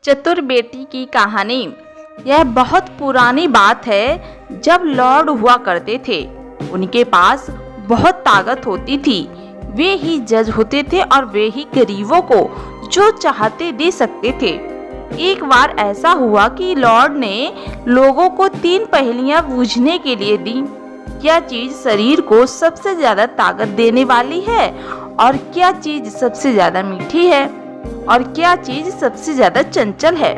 चतुर बेटी की कहानी। यह बहुत पुरानी बात है। जब लॉर्ड हुआ करते थे, उनके पास बहुत ताकत होती थी। वे ही जज होते थे और वे ही गरीबों को जो चाहते दे सकते थे। एक बार ऐसा हुआ कि लॉर्ड ने लोगों को 3 पहेलियां बूझने के लिए दी। क्या चीज शरीर को सबसे ज्यादा ताकत देने वाली है, और क्या चीज सबसे ज्यादा मीठी है, और क्या चीज सबसे ज्यादा चंचल है।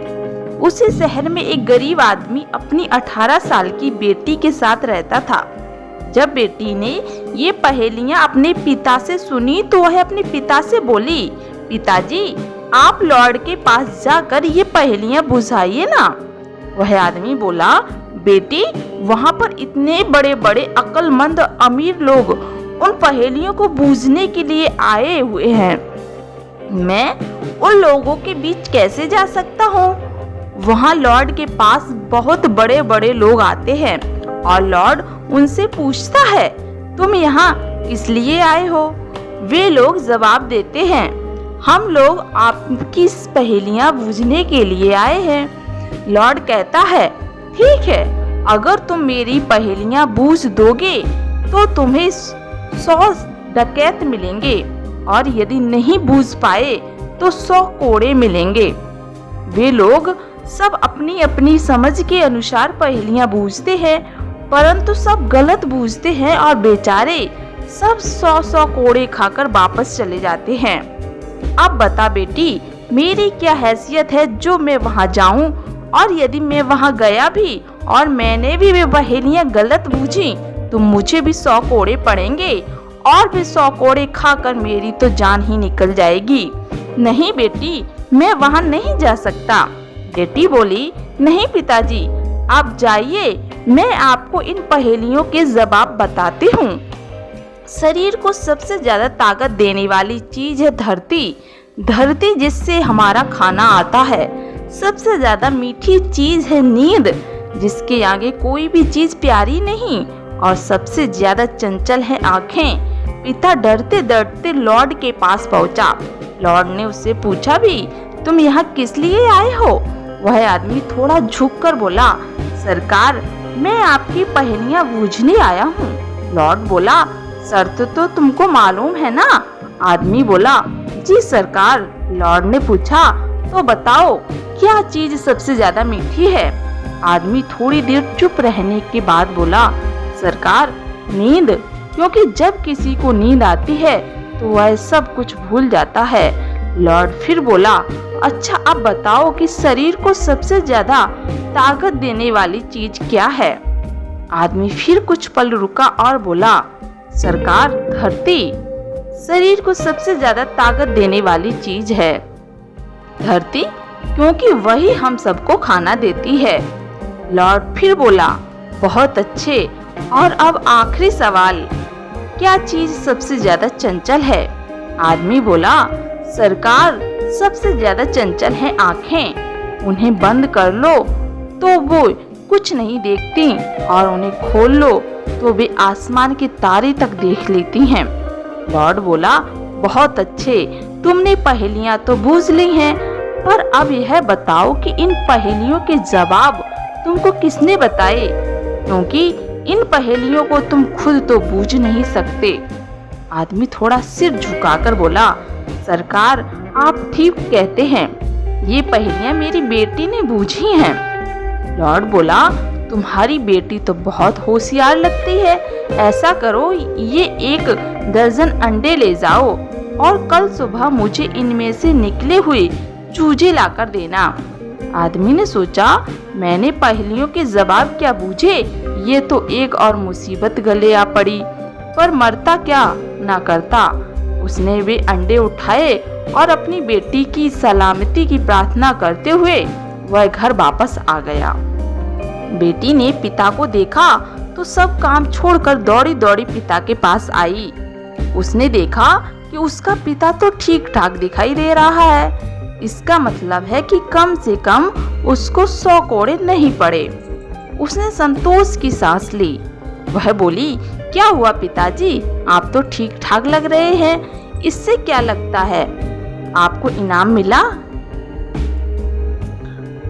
उसी शहर में एक गरीब आदमी अपनी 18 साल की बेटी के साथ रहता था। जब बेटी ने ये पहेलियां अपने पिता से सुनी तो वह अपने पिता से बोली, पिताजी, आप लॉर्ड के पास जाकर ये पहेलियां बुझाइए ना। वह आदमी बोला, बेटी, वहाँ पर इतने बड़े बड़े अक्लमंद अमीर लोग उन पहेलियों को बूझने के लिए आए हुए हैं। मैं उन लोगों के बीच कैसे जा सकता हूँ? वहाँ लॉर्ड के पास बहुत बड़े बड़े लोग आते हैं और लॉर्ड उनसे पूछता है, तुम यहाँ किस लिए आए हो? वे लोग जवाब देते हैं, हम लोग आपकी पहेलियाँ बूझने के लिए आए हैं। लॉर्ड कहता है, ठीक है, अगर तुम मेरी पहेलियाँ बूझ दोगे तो तुम्हें 100 डकैत मिलेंगे, और यदि नहीं बूझ पाए तो 100 कोड़े मिलेंगे। वे लोग सब अपनी अपनी समझ के अनुसार पहेलियां बूझते हैं, परंतु सब गलत बूझते हैं और बेचारे सब 100 कोड़े खाकर वापस चले जाते हैं। अब बता बेटी, मेरी क्या हैसियत है जो मैं वहां जाऊं, और यदि मैं वहां गया भी और मैंने भी वे पहेलियां गलत बूझी तो मुझे भी 100 कोड़े पड़ेंगे, और भी 100 कोड़े खाकर मेरी तो जान ही निकल जाएगी। नहीं बेटी, मैं वहां नहीं जा सकता। बेटी बोली, नहीं पिताजी, आप जाइए, मैं आपको इन पहेलियों के जवाब बताती हूँ। शरीर को सबसे ज्यादा ताकत देने वाली चीज है धरती। धरती जिससे हमारा खाना आता है। सबसे ज्यादा मीठी चीज है नींद, जिसके आगे कोई भी चीज प्यारी नहीं। और सबसे ज्यादा चंचल है आँखें। पिता डरते डरते लॉर्ड के पास पहुंचा। लॉर्ड ने उससे पूछा भी, तुम यहाँ किस लिए आए हो? वह आदमी थोड़ा झुककर बोला, सरकार, मैं आपकी पहेलियां बूझने आया हूँ। लॉर्ड बोला, शर्त तो तुमको मालूम है ना? आदमी बोला, जी सरकार। लॉर्ड ने पूछा, तो बताओ, क्या चीज सबसे ज्यादा मीठी है? आदमी थोड़ी देर चुप रहने के बाद बोला, सरकार, नींद, क्योंकि जब किसी को नींद आती है तो वह सब कुछ भूल जाता है। लॉर्ड फिर बोला, अच्छा, अब बताओ कि शरीर को सबसे ज्यादा ताकत देने वाली चीज क्या है? आदमी फिर कुछ पल रुका और बोला, सरकार, धरती शरीर को सबसे ज्यादा ताकत देने वाली चीज है। धरती, क्योंकि वही हम सबको खाना देती है। लॉर्ड फिर बोला, बहुत अच्छे, और अब आखिरी सवाल, क्या चीज सबसे ज्यादा चंचल है? आदमी बोला, सरकार, सबसे ज्यादा चंचल है आँखें। उन्हें बंद कर लो तो वो कुछ नहीं देखती, और उन्हें खोल लो तो वे आसमान के तारे तक देख लेती हैं। लॉर्ड बोला, बहुत अच्छे, तुमने पहेलियां तो बूझ ली हैं, पर अब यह बताओ कि इन पहेलियों के जवाब तुमको किसने बताए, क्योंकि इन पहेलियों को तुम खुद तो बूझ नहीं सकते। आदमी थोड़ा सिर झुकाकर बोला, सरकार, आप ठीक कहते हैं, ये पहेलियां मेरी बेटी ने बूझी हैं। लॉर्ड बोला, तुम्हारी बेटी तो बहुत होशियार लगती है। ऐसा करो, ये 1 दर्जन अंडे ले जाओ और कल सुबह मुझे इनमें से निकले हुए चूजे लाकर देना। आदमी ने सोचा, मैंने पहेलियों के जवाब क्या बूझे, ये तो एक और मुसीबत गले आ पड़ी, पर मरता क्या ना करता। उसने वे अंडे उठाए और अपनी बेटी की सलामती की प्रार्थना करते हुए वह घर वापस आ गया। बेटी ने पिता को देखा तो सब काम छोड़कर दौड़ी दौड़ी पिता के पास आई। उसने देखा कि उसका पिता तो ठीक ठाक दिखाई दे रहा है। इसका मतलब है कि कम से कम उसको 100 कोड़े नहीं पड़े। उसने संतोष की सांस ली। वह बोली, क्या हुआ पिताजी, आप तो ठीक ठाक लग रहे हैं, इससे क्या लगता है, आपको इनाम मिला?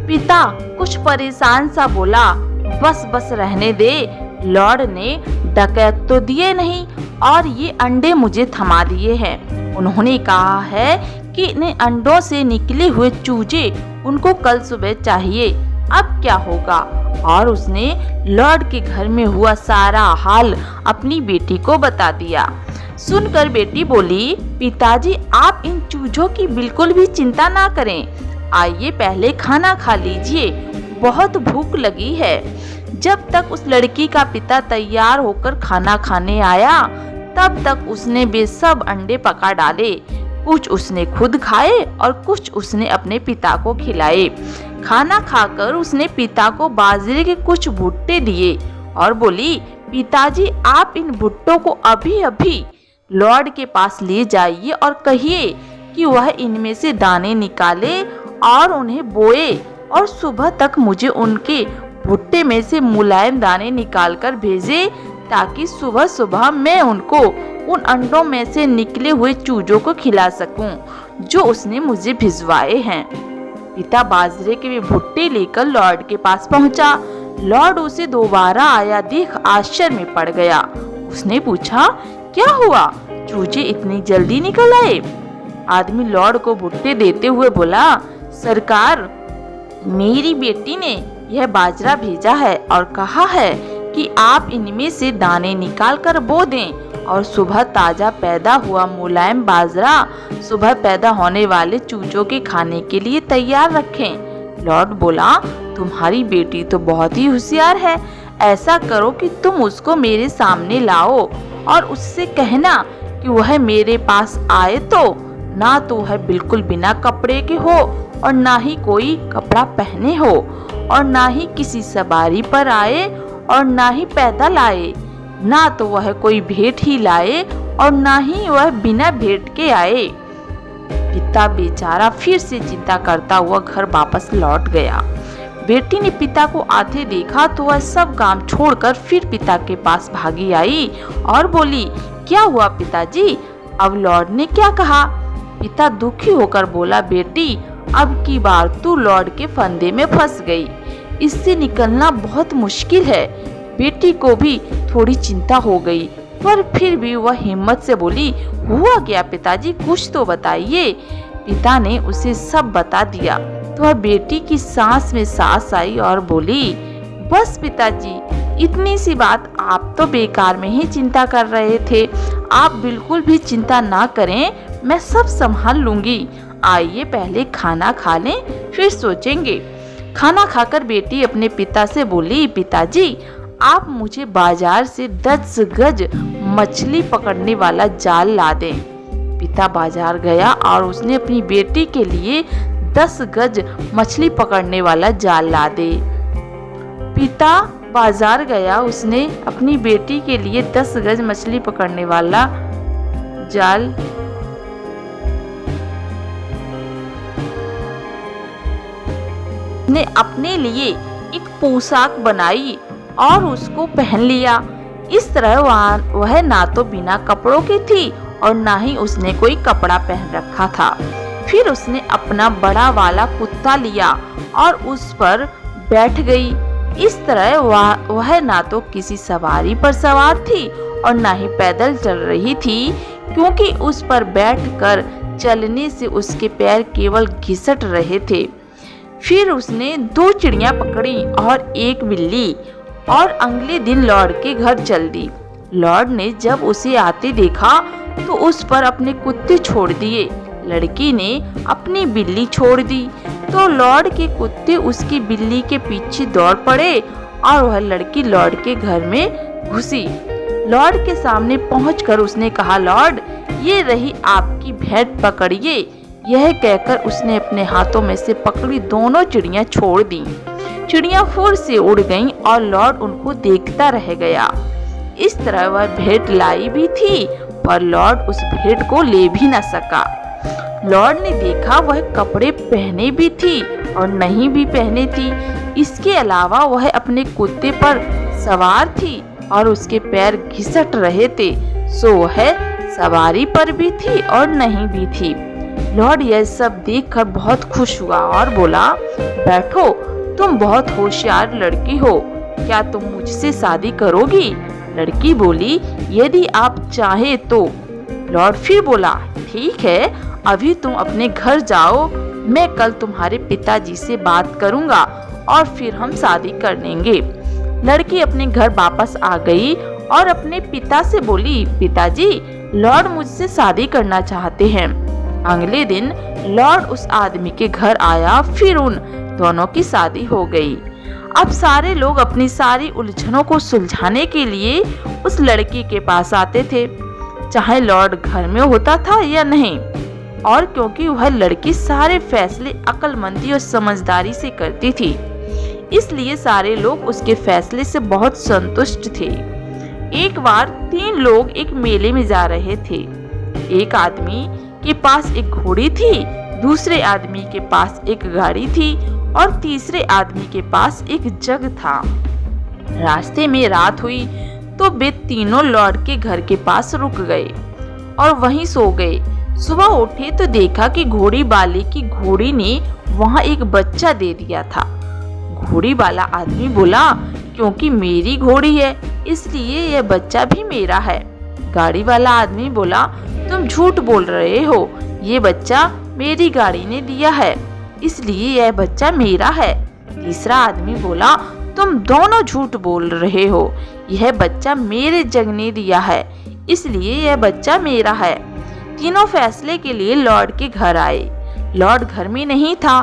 पिता कुछ परेशान सा बोला, बस बस रहने दे, लॉर्ड ने डकैत तो दिए नहीं और ये अंडे मुझे थमा दिए हैं। उन्होंने कहा है कि इन अंडों से निकले हुए चूजे उनको कल सुबह चाहिए, अब क्या होगा। और उसने लॉर्ड के घर में हुआ सारा हाल अपनी बेटी को बता दिया। सुनकर बेटी बोली, पिताजी आप इन चूजों की बिल्कुल भी चिंता ना करें, आइए पहले खाना खा लीजिए, बहुत भूख लगी है। जब तक उस लड़की का पिता तैयार होकर खाना खाने आया तब तक उसने वे सब अंडे पका डाले। कुछ उसने खुद खाए और कुछ उसने अपने पिता को खिलाए। खाना खाकर उसने पिता को बाजरे के कुछ भुट्टे दिए और बोली, पिताजी आप इन भुट्टों को अभी अभी लॉर्ड के पास ले जाइए और कहिए कि वह इनमें से दाने निकाले और उन्हें बोए और सुबह तक मुझे उनके भुट्टे में से मुलायम दाने निकालकर भेजे, ताकि सुबह सुबह मैं उनको उन अंडों में से निकले हुए चूजों को खिला सकूं जो उसने मुझे भिजवाए हैं। पिता बाजरे के वे भुट्टे लेकर लॉर्ड के पास पहुंचा। लॉर्ड उसे दोबारा आया देख आश्चर्य में पड़ गया। उसने पूछा, क्या हुआ, चूजे इतनी जल्दी निकल आए? आदमी लॉर्ड को भुट्टे देते हुए बोला, सरकार, मेरी बेटी ने यह बाजरा भेजा है और कहा है कि आप इनमें से दाने निकाल कर बो दें और सुबह ताजा पैदा हुआ मुलायम बाजरा सुबह पैदा होने वाले चूजों के खाने के लिए तैयार रखें। लॉर्ड बोला, तुम्हारी बेटी तो बहुत ही होशियार है, ऐसा करो कि तुम उसको मेरे सामने लाओ और उससे कहना कि वह मेरे पास आए तो ना तो वह बिल्कुल बिना कपड़े के हो और ना ही कोई कपड़ा पहने हो और ना ही किसी सवारी पर आए और ना ही पैदल आए, ना तो वह कोई भेंट ही लाए और ना ही वह बिना भेंट के आए। पिता बेचारा फिर से चिंता करता हुआ घर वापस लौट गया। बेटी ने पिता को आते देखा तो वह सब काम छोड़कर फिर पिता के पास भागी आई और बोली, क्या हुआ पिताजी, अब लॉर्ड ने क्या कहा? पिता दुखी होकर बोला, बेटी अब की बार तू लॉर्ड के फंदे में फंस गई, इससे निकलना बहुत मुश्किल है। बेटी को भी थोड़ी चिंता हो गई, पर फिर भी वह हिम्मत से बोली, हुआ क्या पिताजी, कुछ तो बताइए। पिता ने उसे सब बता दिया तो वह बेटी की सांस में सांस आई और बोली, बस पिताजी, इतनी सी बात, आप तो बेकार में ही चिंता कर रहे थे, आप बिल्कुल भी चिंता ना करें, मैं सब संभाल लूंगी। आइए पहले खाना खा लें, फिर सोचेंगे। खाना खाकर बेटी अपने पिता से बोली, पिताजी आप मुझे बाजार से 10 गज मछली पकड़ने वाला जाल ला दें। पिता बाजार गया और उसने अपनी बेटी के लिए 10 गज मछली पकड़ने वाला जाल ला दे। पिता बाजार गया, उसने अपनी बेटी के लिए 10 गज मछली पकड़ने वाला जाल ने अपने लिए एक पोशाक बनाई और उसको पहन लिया। इस तरह वह ना तो बिना कपड़ों की थी और ना ही उसने कोई कपड़ा पहन रखा था। फिर उसने अपना बड़ा वाला कुत्ता लिया और उस पर बैठ गई। इस तरह वह ना तो किसी सवारी पर सवार थी और ना ही पैदल चल रही थी, क्योंकि उस पर बैठकर चलने से उसके पैर केवल घिसट रहे थे। फिर उसने 2 चिड़िया पकड़ी और एक बिल्ली और अगले दिन लॉर्ड के घर चल दी। लॉर्ड ने जब उसे आते देखा तो उस पर अपने कुत्ते छोड़ दिए। लड़की ने अपनी बिल्ली छोड़ दी तो लॉर्ड के कुत्ते उसकी बिल्ली के पीछे दौड़ पड़े और वह लड़की लॉर्ड के घर में घुसी। लॉर्ड के सामने पहुंचकर उसने कहा, लॉर्ड, ये रही आपकी भेंट, पकड़िए। यह कहकर उसने अपने हाथों में से पकड़ी दोनों चिड़िया छोड़ दी। चिड़िया फुर से उड़ गईं और लॉर्ड उनको देखता रह गया। इस तरह वह भेंट लाई भी थी, पर लॉर्ड उस भेंट को ले भी न सका। लॉर्ड ने देखा वह कपड़े पहने भी थी और नहीं भी पहने थी। इसके अलावा वह अपने कुत्ते पर सवार थी और उसके पैर घिसट रहे थे, सो वह सवारी पर भी थी और नहीं भी थी। लॉर्ड यह सब देखकर बहुत खुश हुआ और बोला, बैठो, तुम बहुत होशियार लड़की हो, क्या तुम मुझसे शादी करोगी? लड़की बोली, यदि आप चाहे तो। लॉर्ड फिर बोला, ठीक है, अभी तुम अपने घर जाओ, मैं कल तुम्हारे पिताजी से बात करूंगा और फिर हम शादी कर लेंगे। लड़की अपने घर वापस आ गई और अपने पिता से बोली, पिताजी, लॉर्ड मुझसे शादी करना चाहते हैं। अगले दिन लॉर्ड उस आदमी के घर आया, फिर उन दोनों की शादी हो गई। अब सारे लोग अपनी सारी उलझनों को सुलझाने के लिए उस लड़की के पास आते थे, चाहे लॉर्ड घर में होता था या नहीं। और क्योंकि वह लड़की सारे फैसले अक्लमंदी और समझदारी से करती थी, इसलिए सारे लोग उसके फैसले से बहुत संतुष्ट थे। एक बार 3 लोग एक मेले में जा रहे थे। एक आदमी के पास एक घोड़ी थी, दूसरे आदमी के पास एक गाड़ी थी और तीसरे आदमी के पास एक जग था। रास्ते में रात हुई तो वे तीनों लॉर्ड के घर के पास रुक गए और वहीं सो गए। सुबह उठे तो देखा कि घोड़ी वाले की घोड़ी ने वहां एक बच्चा दे दिया था। घोड़ी वाला आदमी बोला, क्योंकि मेरी घोड़ी है इसलिए यह बच्चा भी मेरा है। गाड़ी वाला आदमी बोला, तुम झूठ बोल रहे हो, ये बच्चा मेरी गाड़ी ने दिया है इसलिए यह बच्चा मेरा है। तीसरा आदमी बोला, तुम दोनों झूठ बोल रहे हो, यह बच्चा मेरे जग ने दिया है इसलिए यह बच्चा मेरा है। तीनों फैसले के लिए लॉर्ड के घर आए। लॉर्ड घर में नहीं था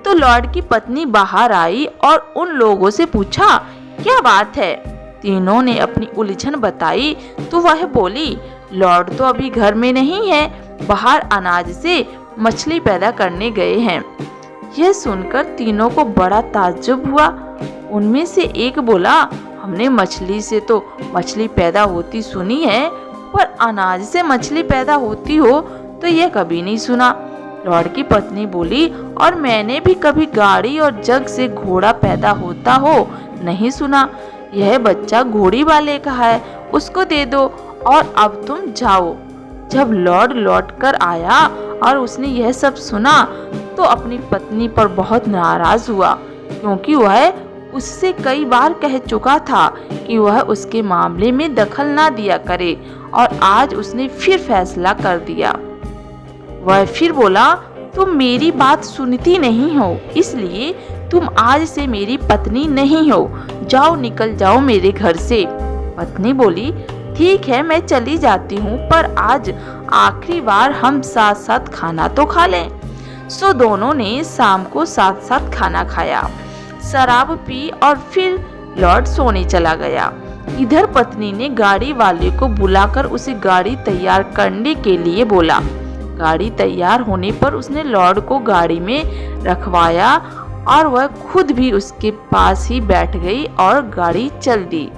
तो लॉर्ड की पत्नी बाहर आई और उन लोगों से पूछा, क्या बात है? तीनों ने अपनी उलझन बताई तो वह बोली, लॉर्ड तो अभी घर में नहीं है, बाहर अनाज से मछली पैदा करने गए हैं। यह सुनकर तीनों को बड़ा ताज्जुब हुआ। उनमें से एक बोला, हमने मछली से तो मछली पैदा होती सुनी है, पर अनाज से मछली पैदा होती हो तो यह कभी नहीं सुना। लॉर्ड की पत्नी बोली, और मैंने भी कभी गाड़ी और जग से घोड़ा पैदा होता हो नहीं सुना। यह बच्चा घोड़ी वाले का है, उसको दे दो और अब तुम जाओ। जब लॉर्ड लौट कर आया और उसने यह सब सुना तो अपनी पत्नी पर बहुत नाराज हुआ, क्योंकि वह उससे कई बार कह चुका था कि वह उसके मामले में दखल ना दिया करे, और आज उसने फिर फैसला कर दिया। वह फिर बोला, तुम मेरी बात सुनती नहीं हो, इसलिए तुम आज से मेरी पत्नी नहीं हो, जाओ, निकल जाओ मेरे घर से। पत्नी बोली, ठीक है, मैं चली जाती हूँ, पर आज आखिरी बार हम साथ साथ खाना तो खा लें। सो दोनों ने शाम को साथ साथ खाना खाया, शराब पी और फिर लॉर्ड सोने चला गया। इधर पत्नी ने गाड़ी वाले को बुलाकर उसे गाड़ी तैयार करने के लिए बोला। गाड़ी तैयार होने पर उसने लॉर्ड को गाड़ी में रखवाया और वह खुद भी उसके पास ही बैठ गई और गाड़ी चल दी।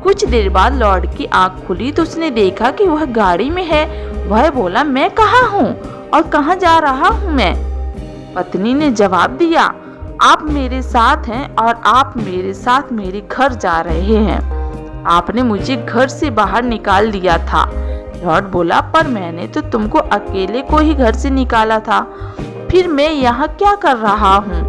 कुछ देर बाद लॉर्ड की आंख खुली तो उसने देखा कि वह गाड़ी में है। वह बोला, मैं कहाँ हूँ और कहाँ जा रहा हूँ मैं? पत्नी ने जवाब दिया, आप मेरे साथ हैं और आप मेरे साथ मेरे घर जा रहे हैं। आपने मुझे घर से बाहर निकाल दिया था। लॉर्ड बोला, पर मैंने तो तुमको अकेले को ही घर से निकाला था, फिर मैं यहाँ क्या कर रहा हूँ?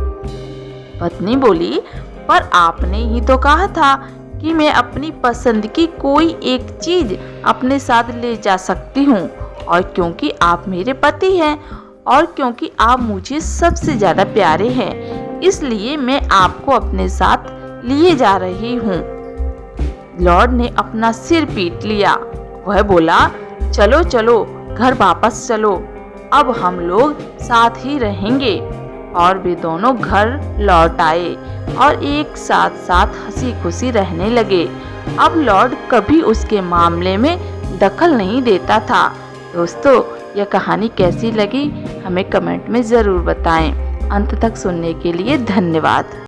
पत्नी बोली, पर आपने ही तो कहा था कि मैं अपनी पसंद की कोई एक चीज अपने साथ ले जा सकती हूँ, और क्योंकि आप मेरे पति हैं और क्योंकि आप मुझे सबसे ज्यादा प्यारे हैं, इसलिए मैं आपको अपने साथ लिए जा रही हूँ। लॉर्ड ने अपना सिर पीट लिया। वह बोला, चलो चलो, घर वापस चलो, अब हम लोग साथ ही रहेंगे। और वे दोनों घर लौट आए और एक साथ साथ हंसी खुशी रहने लगे। अब लॉर्ड कभी उसके मामले में दखल नहीं देता था। दोस्तों, यह कहानी कैसी लगी हमें कमेंट में ज़रूर बताएं। अंत तक सुनने के लिए धन्यवाद।